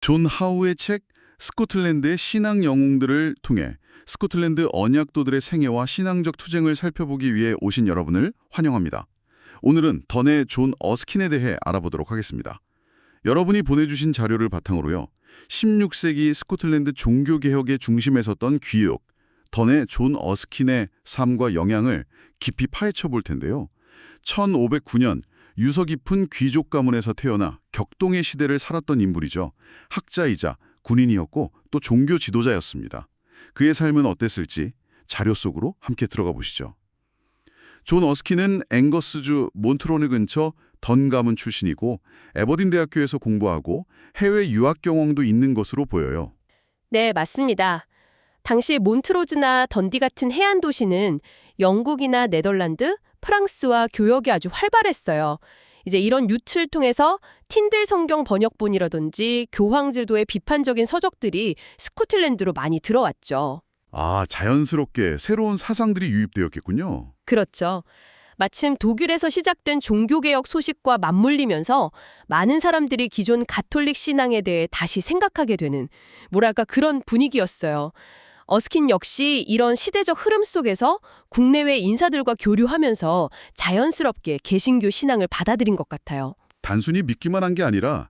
존 하우의 책 스코틀랜드의 신앙 영웅들을 통해 스코틀랜드 언약도들의 생애와 신앙적 투쟁을 살펴보기 위해 오신 여러분을 환영합니다. 오늘은 던의 존 어스킨에 대해 알아보도록 하겠습니다. 여러분이 보내주신 자료를 바탕으로요. 16세기 스코틀랜드 종교개혁의 중심에 섰던 귀족, 던의 존 어스킨의 삶과 영향을 깊이 파헤쳐 볼 텐데요. 1509년 유서 깊은 귀족 가문에서 태어나 격동의 시대를 살았던 인물이죠. 학자이자 군인이었고 또 종교 지도자였습니다. 그의 삶은 어땠을지 자료 속으로 함께 들어가 보시죠. 존 어스킨은 앵거스주 몬트로느 근처 던 가문 출신이고 에버딘 대학교에서 공부하고 해외 유학 경험도 있는 것으로 보여요. 네, 맞습니다. 당시 몬트로즈나 던디 같은 해안 도시는 영국이나 네덜란드, 프랑스와 교역이 아주 활발했어요. 이제 이런 유치를 통해서 틴들 성경 번역본이라든지 교황제도의 비판적인 서적들이 스코틀랜드로 많이 들어왔죠. 아, 자연스럽게 새로운 사상들이 유입되었겠군요. 그렇죠. 마침 독일에서 시작된 종교개혁 소식과 맞물리면서 많은 사람들이 기존 가톨릭 신앙에 대해 다시 생각하게 되는 뭐랄까 그런 분위기였어요. 어스킨 역시 이런 시대적 흐름 속에서 국내외 인사들과 교류하면서 자연스럽게 개신교 신앙을 받아들인 것 같아요. 단순히 믿기만 한 게 아니라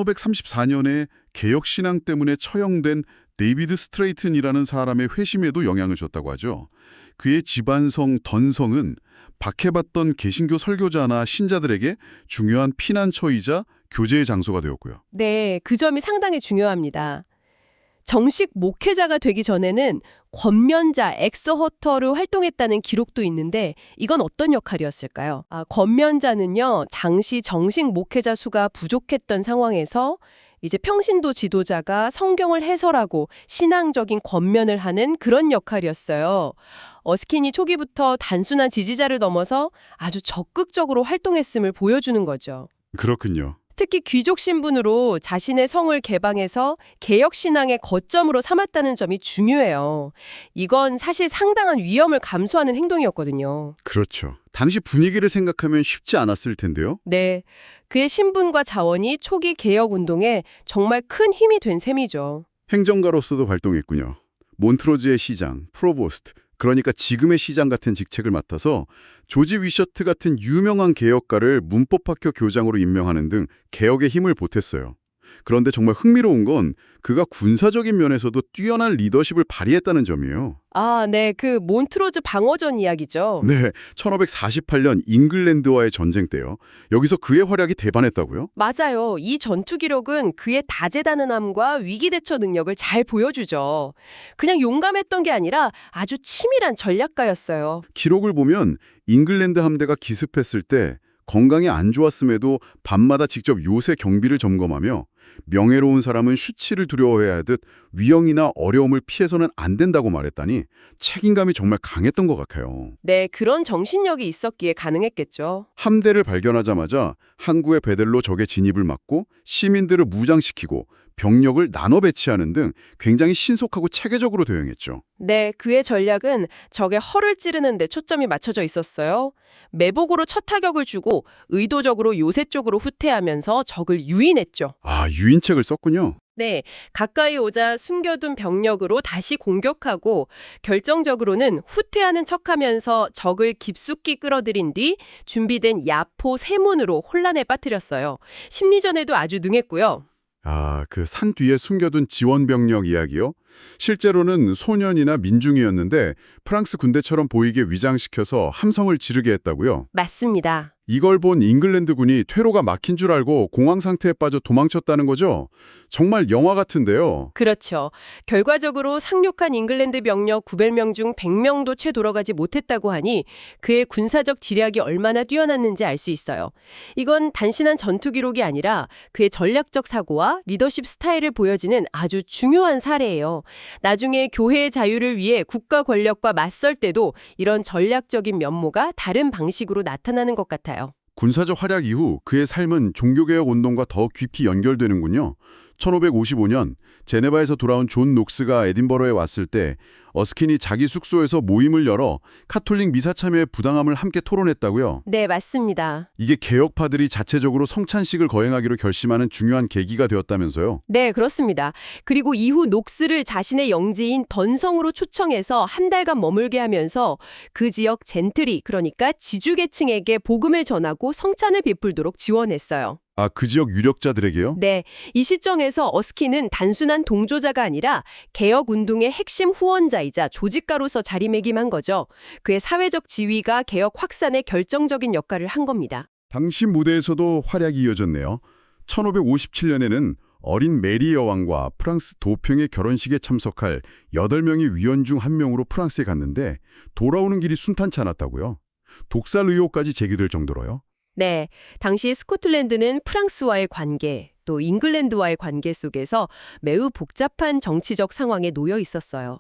1534년에 개혁신앙 때문에 처형된 데이비드 스트레이튼이라는 사람의 회심에도 영향을 줬다고 하죠. 그의 집안성 던성은 박해받던 개신교 설교자나 신자들에게 중요한 피난처이자 교제의 장소가 되었고요. 네, 그 점이 상당히 중요합니다. 정식 목회자가 되기 전에는 권면자, 엑서허터로 활동했다는 기록도 있는데 이건 어떤 역할이었을까요? 권면자는요, 당시 정식 목회자 수가 부족했던 상황에서 이제 평신도 지도자가 성경을 해설하고 신앙적인 권면을 하는 그런 역할이었어요. 어스킨이 초기부터 단순한 지지자를 넘어서 아주 적극적으로 활동했음을 보여주는 거죠. 그렇군요. 특히 귀족 신분으로 자신의 성을 개방해서 개혁신앙의 거점으로 삼았다는 점이 중요해요. 이건 사실 상당한 위험을 감수하는 행동이었거든요. 그렇죠. 당시 분위기를 생각하면 쉽지 않았을 텐데요. 네, 그의 신분과 자원이 초기 개혁운동에 정말 큰 힘이 된 셈이죠. 행정가로서도 활동했군요. 몬트로즈의 시장, 프로보스트, 그러니까 지금의 시장 같은 직책을 맡아서 조지 위셔트 같은 유명한 개혁가를 문법학교 교장으로 임명하는 등 개혁의 힘을 보탰어요. 그런데 정말 흥미로운 건 그가 군사적인 면에서도 뛰어난 리더십을 발휘했다는 점이에요. 네, 그 몬트로즈 방어전 이야기죠. 네, 1548년 잉글랜드와의 전쟁 때요. 여기서 그의 활약이 대반했다고요? 맞아요. 이 전투 기록은 그의 다재다능함과 위기 대처 능력을 잘 보여주죠. 그냥 용감했던 게 아니라 아주 치밀한 전략가였어요. 기록을 보면 잉글랜드 함대가 기습했을 때 건강이 안 좋았음에도 밤마다 직접 요새 경비를 점검하며 명예로운 사람은 슈치를 두려워해야 하듯 위험이나 어려움을 피해서는 안 된다고 말했다니 책임감이 정말 강했던 것 같아요. 네, 그런 정신력이 있었기에 가능했겠죠. 함대를 발견하자마자 항구의 배들로 적의 진입을 막고 시민들을 무장시키고 병력을 나눠 배치하는 등 굉장히 신속하고 체계적으로 대응했죠. 네, 그의 전략은 적의 허를 찌르는 데 초점이 맞춰져 있었어요. 매복으로 첫 타격을 주고 의도적으로 요새 쪽으로 후퇴하면서 적을 유인했죠. 아, 유인책을 썼군요. 네, 가까이 오자 숨겨둔 병력으로 다시 공격하고 결정적으로는 후퇴하는 척하면서 적을 깊숙이 끌어들인 뒤 준비된 야포 세문으로 혼란에 빠뜨렸어요. 심리전에도 아주 능했고요. 아, 그 산 뒤에 숨겨둔 지원병력 이야기요? 실제로는 소년이나 민중이었는데 프랑스 군대처럼 보이게 위장시켜서 함성을 지르게 했다고요? 맞습니다. 이걸 본 잉글랜드군이 퇴로가 막힌 줄 알고 공황 상태에 빠져 도망쳤다는 거죠? 정말 영화 같은데요. 그렇죠. 결과적으로 상륙한 잉글랜드 병력 900명 중 100명도 채 돌아가지 못했다고 하니 그의 군사적 지략이 얼마나 뛰어났는지 알 수 있어요. 이건 단순한 전투 기록이 아니라 그의 전략적 사고와 리더십 스타일을 보여지는 아주 중요한 사례예요. 나중에 교회의 자유를 위해 국가 권력과 맞설 때도 이런 전략적인 면모가 다른 방식으로 나타나는 것 같아요. 군사적 활약 이후 그의 삶은 종교개혁 운동과 더 깊이 연결되는군요. 1555년 제네바에서 돌아온 존 녹스가 에딘버러에 왔을 때 어스킨이 자기 숙소에서 모임을 열어 카톨릭 미사 참여의 부당함을 함께 토론했다고요. 네, 맞습니다. 이게 개혁파들이 자체적으로 성찬식을 거행하기로 결심하는 중요한 계기가 되었다면서요. 네, 그렇습니다. 그리고 이후 녹스를 자신의 영지인 던성으로 초청해서 한 달간 머물게 하면서 그 지역 젠트리, 그러니까 지주계층에게 복음을 전하고 성찬을 베풀도록 지원했어요. 아, 그 지역 유력자들에게요? 네, 이 시점에서 어스킨은 단순한 동조자가 아니라 개혁운동의 핵심 후원자이자 조직가로서 자리매김한 거죠. 그의 사회적 지위가 개혁 확산에 결정적인 역할을 한 겁니다. 당시 무대에서도 활약이 이어졌네요. 1557년에는 어린 메리 여왕과 프랑스 도평의 결혼식에 참석할 8명의 위원 중 한 명으로 프랑스에 갔는데 돌아오는 길이 순탄치 않았다고요. 독살 의혹까지 제기될 정도로요. 네, 당시 스코틀랜드는 프랑스와의 관계, 또 잉글랜드와의 관계 속에서 매우 복잡한 정치적 상황에 놓여 있었어요.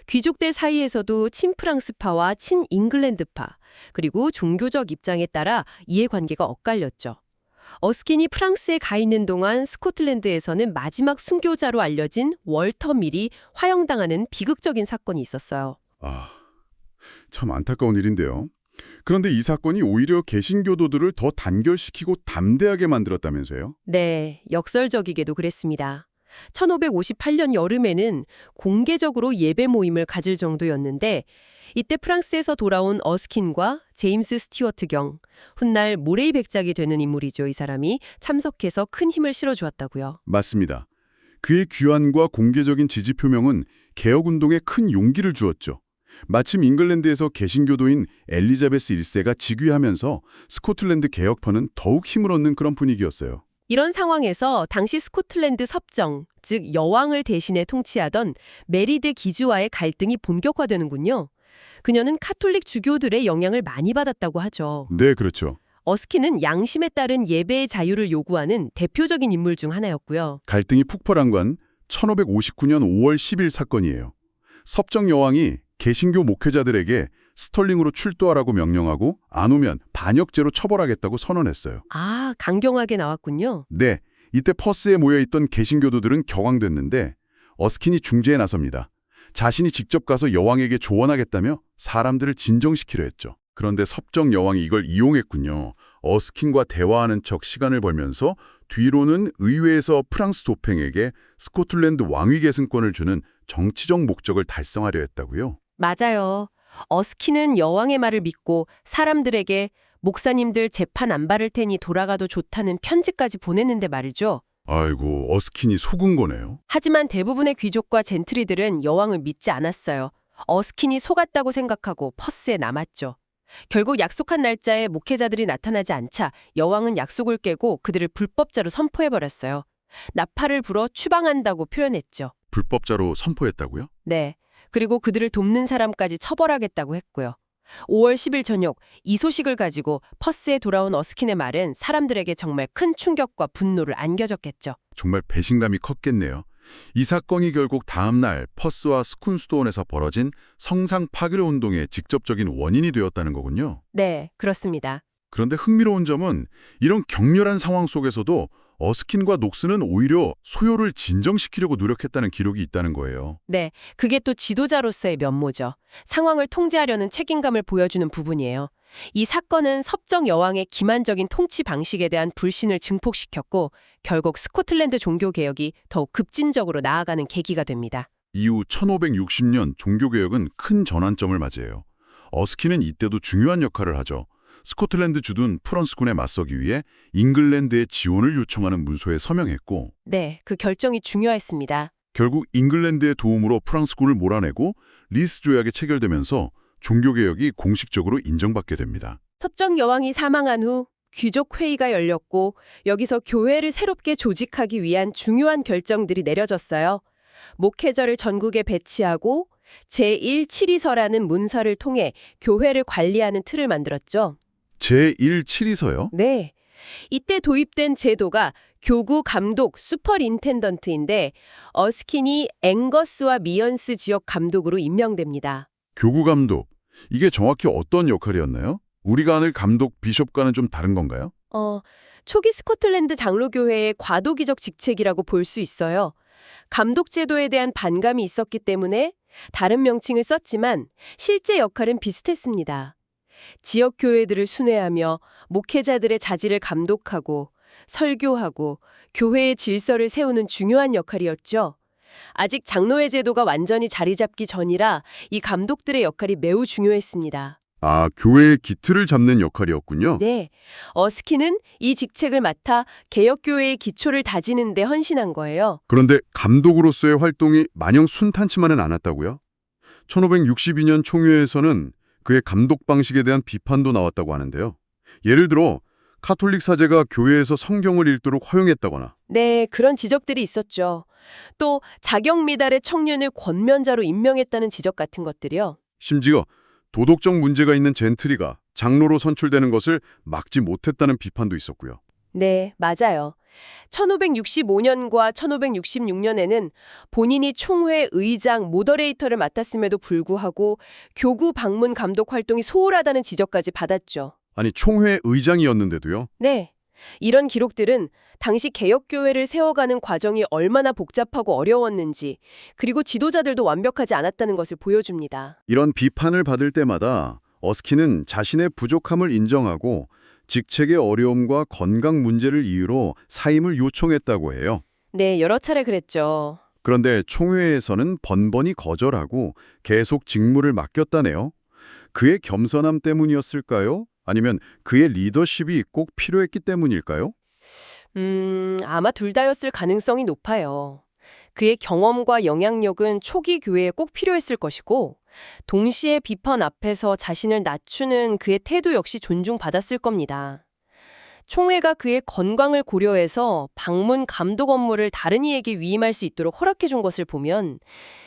귀족들 사이에서도 친프랑스파와 친잉글랜드파, 그리고 종교적 입장에 따라 이해관계가 엇갈렸죠. 어스킨이 프랑스에 가 있는 동안 스코틀랜드에서는 마지막 순교자로 알려진 월터 밀이 화형당하는 비극적인 사건이 있었어요. 아, 참 안타까운 일인데요. 그런데 이 사건이 오히려 개신교도들을 더 단결시키고 담대하게 만들었다면서요? 네, 역설적이게도 그랬습니다. 1558년 여름에는 공개적으로 예배 모임을 가질 정도였는데 이때 프랑스에서 돌아온 어스킨과 제임스 스튜어트 경, 훗날 모레이 백작이 되는 인물이죠. 이 사람이 참석해서 큰 힘을 실어주었다고요. 맞습니다. 그의 귀환과 공개적인 지지 표명은 개혁운동에 큰 용기를 주었죠. 마침 잉글랜드에서 개신교도인 엘리자베스 1세가 즉위하면서 스코틀랜드 개혁파는 더욱 힘을 얻는 그런 분위기였어요. 이런 상황에서 당시 스코틀랜드 섭정, 즉 여왕을 대신해 통치하던 메리드 기주와의 갈등이 본격화되는군요. 그녀는 카톨릭 주교들의 영향을 많이 받았다고 하죠. 네, 그렇죠. 어스킨은 양심에 따른 예배의 자유를 요구하는 대표적인 인물 중 하나였고요. 갈등이 폭발한 건 1559년 5월 10일 사건이에요. 섭정 여왕이 개신교 목회자들에게 스털링으로 출두하라고 명령하고 안 오면 반역죄로 처벌하겠다고 선언했어요. 아, 강경하게 나왔군요. 네, 이때 퍼스에 모여있던 개신교도들은 격앙됐는데 어스킨이 중재에 나섭니다. 자신이 직접 가서 여왕에게 조언하겠다며 사람들을 진정시키려 했죠. 그런데 섭정 여왕이 이걸 이용했군요. 어스킨과 대화하는 척 시간을 벌면서 뒤로는 의회에서 프랑스 도팽에게 스코틀랜드 왕위 계승권을 주는 정치적 목적을 달성하려 했다고요. 맞아요. 어스킨은 여왕의 말을 믿고 사람들에게 목사님들 재판 안 받을 테니 돌아가도 좋다는 편지까지 보냈는데 말이죠. 아이고, 어스킨이 속은 거네요. 하지만 대부분의 귀족과 젠트리들은 여왕을 믿지 않았어요. 어스킨이 속았다고 생각하고 퍼스에 남았죠. 결국 약속한 날짜에 목회자들이 나타나지 않자 여왕은 약속을 깨고 그들을 불법자로 선포해버렸어요. 나팔을 불어 추방한다고 표현했죠. 불법자로 선포했다고요? 네. 그리고 그들을 돕는 사람까지 처벌하겠다고 했고요. 5월 10일 저녁 이 소식을 가지고 퍼스에 돌아온 어스킨의 말은 사람들에게 정말 큰 충격과 분노를 안겨줬겠죠. 정말 배신감이 컸겠네요. 이 사건이 결국 다음 날 퍼스와 스쿤스도원에서 벌어진 성상 파괴 운동의 직접적인 원인이 되었다는 거군요. 네, 그렇습니다. 그런데 흥미로운 점은 이런 격렬한 상황 속에서도 어스킨과 녹스는 오히려 소요를 진정시키려고 노력했다는 기록이 있다는 거예요. 네, 그게 또 지도자로서의 면모죠. 상황을 통제하려는 책임감을 보여주는 부분이에요. 이 사건은 섭정 여왕의 기만적인 통치 방식에 대한 불신을 증폭시켰고 결국 스코틀랜드 종교개혁이 더욱 급진적으로 나아가는 계기가 됩니다. 이후 1560년 종교개혁은 큰 전환점을 맞이해요. 어스킨은 이때도 중요한 역할을 하죠. 스코틀랜드 주둔 프랑스군에 맞서기 위해 잉글랜드의 지원을 요청하는 문서에 서명했고 네, 그 결정이 중요했습니다. 결국 잉글랜드의 도움으로 프랑스군을 몰아내고 리스 조약이 체결되면서 종교개혁이 공식적으로 인정받게 됩니다. 섭정 여왕이 사망한 후 귀족 회의가 열렸고 여기서 교회를 새롭게 조직하기 위한 중요한 결정들이 내려졌어요. 목회자를 전국에 배치하고 제1치리서라는 문서를 통해 교회를 관리하는 틀을 만들었죠. 제1치리서요? 네. 이때 도입된 제도가 교구 감독 슈퍼인텐던트인데 어스킨이 앵거스와 미언스 지역 감독으로 임명됩니다. 교구 감독. 이게 정확히 어떤 역할이었나요? 우리가 아는 감독, 비숍과는 좀 다른 건가요? 초기 스코틀랜드 장로교회의 과도기적 직책이라고 볼 수 있어요. 감독 제도에 대한 반감이 있었기 때문에 다른 명칭을 썼지만 실제 역할은 비슷했습니다. 지역 교회들을 순회하며 목회자들의 자질을 감독하고 설교하고 교회의 질서를 세우는 중요한 역할이었죠. 아직 장로회 제도가 완전히 자리 잡기 전이라 이 감독들의 역할이 매우 중요했습니다. 아, 교회의 기틀을 잡는 역할이었군요. 네, 어스킨은 이 직책을 맡아 개혁교회의 기초를 다지는 데 헌신한 거예요. 그런데 감독으로서의 활동이 마냥 순탄치만은 않았다고요? 1562년 총회에서는 그의 감독 방식에 대한 비판도 나왔다고 하는데요. 예를 들어 카톨릭 사제가 교회에서 성경을 읽도록 허용했다거나. 네, 그런 지적들이 있었죠. 또 자격 미달의 청년을 권면자로 임명했다는 지적 같은 것들이요. 심지어 도덕적 문제가 있는 젠트리가 장로로 선출되는 것을 막지 못했다는 비판도 있었고요. 네, 맞아요. 1565년과 1566년에는 본인이 총회 의장, 모더레이터를 맡았음에도 불구하고 교구 방문 감독 활동이 소홀하다는 지적까지 받았죠. 아니, 총회 의장이었는데도요? 네, 이런 기록들은 당시 개혁교회를 세워가는 과정이 얼마나 복잡하고 어려웠는지, 그리고 지도자들도 완벽하지 않았다는 것을 보여줍니다. 이런 비판을 받을 때마다 어스킨은 자신의 부족함을 인정하고 직책의 어려움과 건강 문제를 이유로 사임을 요청했다고 해요. 네, 여러 차례 그랬죠. 그런데 총회에서는 번번이 거절하고 계속 직무를 맡겼다네요. 그의 겸손함 때문이었을까요? 아니면 그의 리더십이 꼭 필요했기 때문일까요? 아마 둘 다였을 가능성이 높아요. 그의 경험과 영향력은 초기 교회에 꼭 필요했을 것이고, 동시에 비판 앞에서 자신을 낮추는 그의 태도 역시 존중받았을 겁니다. 총회가 그의 건강을 고려해서 방문 감독 업무를 다른 이에게 위임할 수 있도록 허락해 준 것을 보면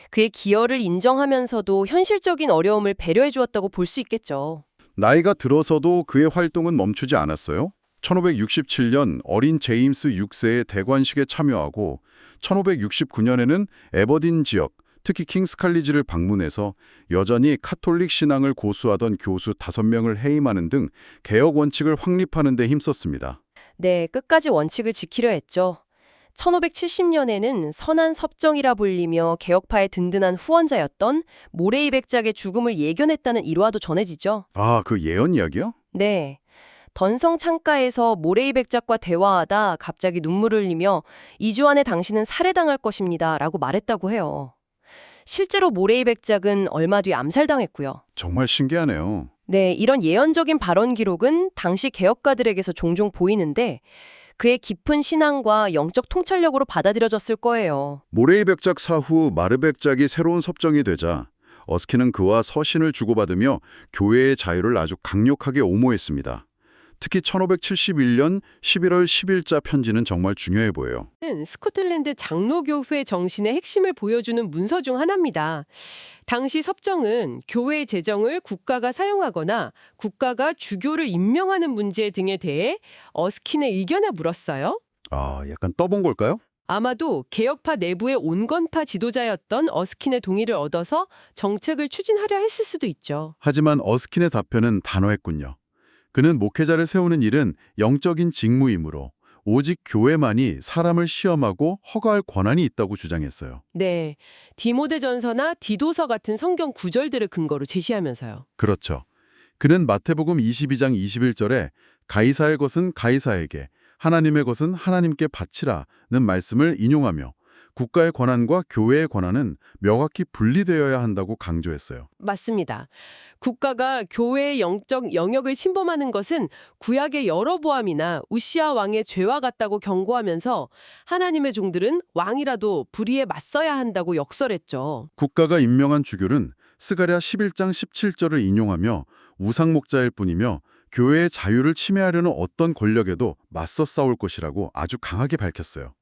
그의 기여를 인정하면서도 현실적인 어려움을 배려해 주었다고 볼 수 있겠죠. 나이가 들어서도 그의 활동은 멈추지 않았어요. 1567년 어린 제임스 6세의 대관식에 참여하고 1569년에는 에버딘 지역, 특히 킹스칼리지를 방문해서 여전히 카톨릭 신앙을 고수하던 교수 5명을 해임하는 등 개혁 원칙을 확립하는 데 힘썼습니다. 네, 끝까지 원칙을 지키려 했죠. 1570년에는 선한 섭정이라 불리며 개혁파의 든든한 후원자였던 모레이 백작의 죽음을 예견했다는 일화도 전해지죠. 아, 그 예언 이야기요? 네. 던성 창가에서 모레이 백작과 대화하다 갑자기 눈물을 흘리며 2주 안에 당신은 살해당할 것입니다 라고 말했다고 해요. 실제로 모레이 백작은 얼마 뒤 암살당했고요. 정말 신기하네요. 네, 이런 예언적인 발언 기록은 당시 개혁가들에게서 종종 보이는데 그의 깊은 신앙과 영적 통찰력으로 받아들여졌을 거예요. 모레이 백작 사후 마르 백작이 새로운 섭정이 되자 어스킨은 그와 서신을 주고받으며 교회의 자유를 아주 강력하게 옹호했습니다. 특히 1571년 11월 10일자 편지는 정말 중요해 보여요. 스코틀랜드 장로교회 정신의 핵심을 보여주는 문서 중 하나입니다. 당시 섭정은 교회 재정을 국가가 사용하거나 국가가 주교를 임명하는 문제 등에 대해 어스킨의 의견을 물었어요. 아, 약간 떠본 걸까요? 아마도 개혁파 내부의 온건파 지도자였던 어스킨의 동의를 얻어서 정책을 추진하려 했을 수도 있죠. 하지만 어스킨의 답변은 단호했군요. 그는 목회자를 세우는 일은 영적인 직무이므로 오직 교회만이 사람을 시험하고 허가할 권한이 있다고 주장했어요. 네, 디모데전서나 디도서 같은 성경 구절들을 근거로 제시하면서요. 그렇죠. 그는 마태복음 22장 21절에 가이사의 것은 가이사에게, 하나님의 것은 하나님께 바치라는 말씀을 인용하며 국가의 권한과 교회의 권한은 명확히 분리되어야 한다고 강조했어요. 맞습니다. 국가가 교회의 영적 영역을 침범하는 것은 구약의 여로보암이나 우시아 왕의 죄와 같다고 경고하면서 하나님의 종들은 왕이라도 불의에 맞서야 한다고 역설했죠. 국가가 임명한 주교는 스가랴 11장 17절을 인용하며 우상목자일 뿐이며 교회의 자유를 침해하려는 어떤 권력에도 맞서 싸울 것이라고 아주 강하게 밝혔어요.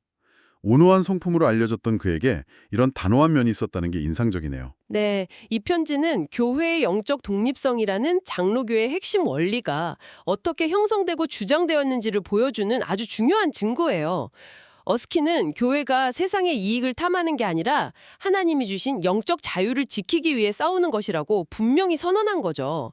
온화한 성품으로 알려졌던 그에게 이런 단호한 면이 있었다는 게 인상적이네요. 네, 이 편지는 교회의 영적 독립성이라는 장로교의 핵심 원리가 어떻게 형성되고 주장되었는지를 보여주는 아주 중요한 증거예요. 어스킨은 교회가 세상의 이익을 탐하는 게 아니라 하나님이 주신 영적 자유를 지키기 위해 싸우는 것이라고 분명히 선언한 거죠.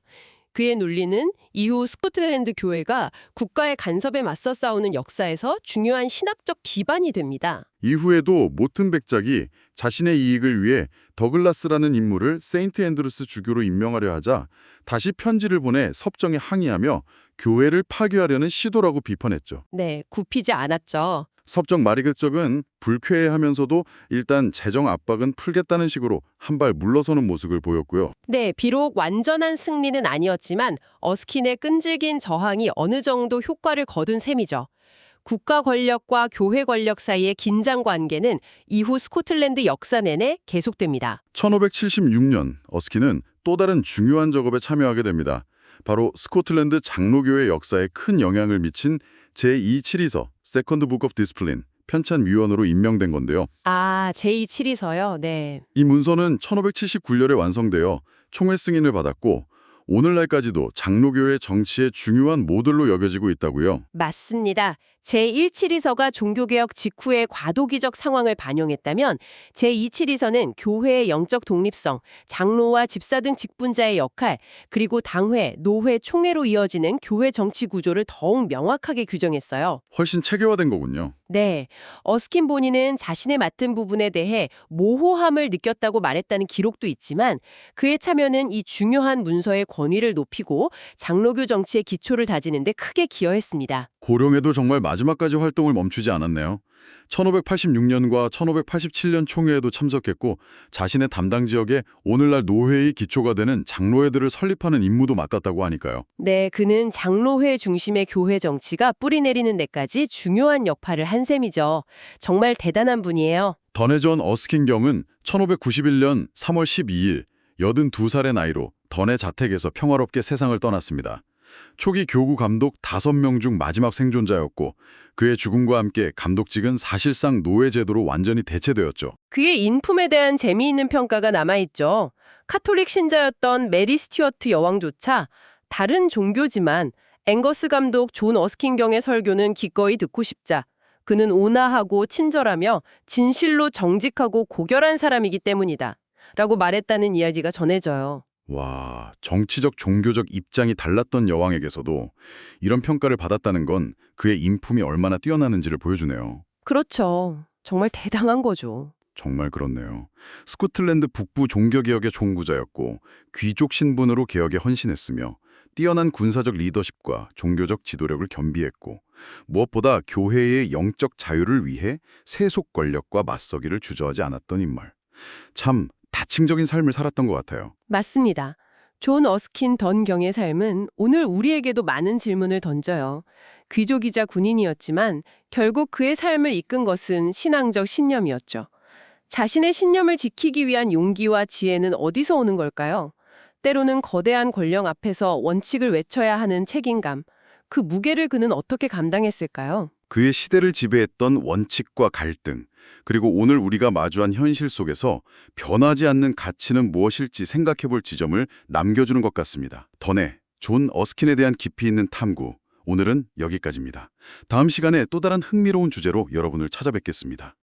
그의 논리는 이후 스코틀랜드 교회가 국가의 간섭에 맞서 싸우는 역사에서 중요한 신학적 기반이 됩니다. 이후에도 모튼 백작이 자신의 이익을 위해 더글라스라는 인물을 세인트 앤드루스 주교로 임명하려 하자 다시 편지를 보내 섭정에 항의하며 교회를 파괴하려는 시도라고 비판했죠. 네, 굽히지 않았죠. 섭정 마리글적은 불쾌해하면서도 일단 재정 압박은 풀겠다는 식으로 한 발 물러서는 모습을 보였고요. 네, 비록 완전한 승리는 아니었지만 어스킨의 끈질긴 저항이 어느 정도 효과를 거둔 셈이죠. 국가 권력과 교회 권력 사이의 긴장 관계는 이후 스코틀랜드 역사 내내 계속됩니다. 1576년 어스킨은 또 다른 중요한 작업에 참여하게 됩니다. 바로 스코틀랜드 장로교회 역사에 큰 영향을 미친 제2칠의서 세컨드 북 오브 디스플린 편찬위원으로 임명된 건데요. 아, 제2칠의서요? 네. 이 문서는 1579년에 완성되어 총회 승인을 받았고 오늘날까지도 장로교회 정치의 중요한 모델로 여겨지고 있다고요. 맞습니다. 제1칠의서가 종교개혁 직후의 과도기적 상황을 반영했다면 제2칠의서는 교회의 영적 독립성, 장로와 집사 등 직분자의 역할, 그리고 당회, 노회, 총회로 이어지는 교회 정치 구조를 더욱 명확하게 규정했어요. 훨씬 체계화된 거군요. 네, 어스킨 본인은 자신의 맡은 부분에 대해 모호함을 느꼈다고 말했다는 기록도 있지만 그의 참여는 이 중요한 문서의 권위를 높이고 장로교 정치의 기초를 다지는 데 크게 기여했습니다. 고령에도 정말 마지막까지 활동을 멈추지 않았네요. 1586년과 1587년 총회에도 참석했고 자신의 담당 지역에 오늘날 노회의 기초가 되는 장로회들을 설립하는 임무도 맡았다고 하니까요. 네, 그는 장로회 중심의 교회 정치가 뿌리내리는 데까지 중요한 역할을 한 셈이죠. 정말 대단한 분이에요. 던해 존 어스킨 경은 1591년 3월 12일 82살의 나이로 던해 자택에서 평화롭게 세상을 떠났습니다. 초기 교구 감독 5명 중 마지막 생존자였고 그의 죽음과 함께 감독직은 사실상 노예 제도로 완전히 대체되었죠. 그의 인품에 대한 재미있는 평가가 남아있죠. 카톨릭 신자였던 메리 스튜어트 여왕조차 다른 종교지만 앵거스 감독 존 어스킨 경의 설교는 기꺼이 듣고 싶자. 그는 온화하고 친절하며 진실로 정직하고 고결한 사람이기 때문이다. 라고 말했다는 이야기가 전해져요. 와, 정치적 종교적 입장이 달랐던 여왕에게서도 이런 평가를 받았다는 건 그의 인품이 얼마나 뛰어나는지를 보여주네요. 그렇죠. 정말 대단한 거죠. 정말 그렇네요. 스코틀랜드 북부 종교개혁의 총구자였고 귀족 신분으로 개혁에 헌신했으며 뛰어난 군사적 리더십과 종교적 지도력을 겸비했고 무엇보다 교회의 영적 자유를 위해 세속 권력과 맞서기를 주저하지 않았던 인물. 참 다층적인 삶을 살았던 것 같아요. 맞습니다. 존 어스킨 던 경의 삶은 오늘 우리에게도 많은 질문을 던져요. 귀족이자 군인이었지만 결국 그의 삶을 이끈 것은 신앙적 신념이었죠. 자신의 신념을 지키기 위한 용기와 지혜는 어디서 오는 걸까요? 때로는 거대한 권력 앞에서 원칙을 외쳐야 하는 책임감, 그 무게를 그는 어떻게 감당했을까요? 그의 시대를 지배했던 원칙과 갈등, 그리고 오늘 우리가 마주한 현실 속에서 변하지 않는 가치는 무엇일지 생각해볼 지점을 남겨주는 것 같습니다. 던해 존 어스킨에 대한 깊이 있는 탐구, 오늘은 여기까지입니다. 다음 시간에 또 다른 흥미로운 주제로 여러분을 찾아뵙겠습니다.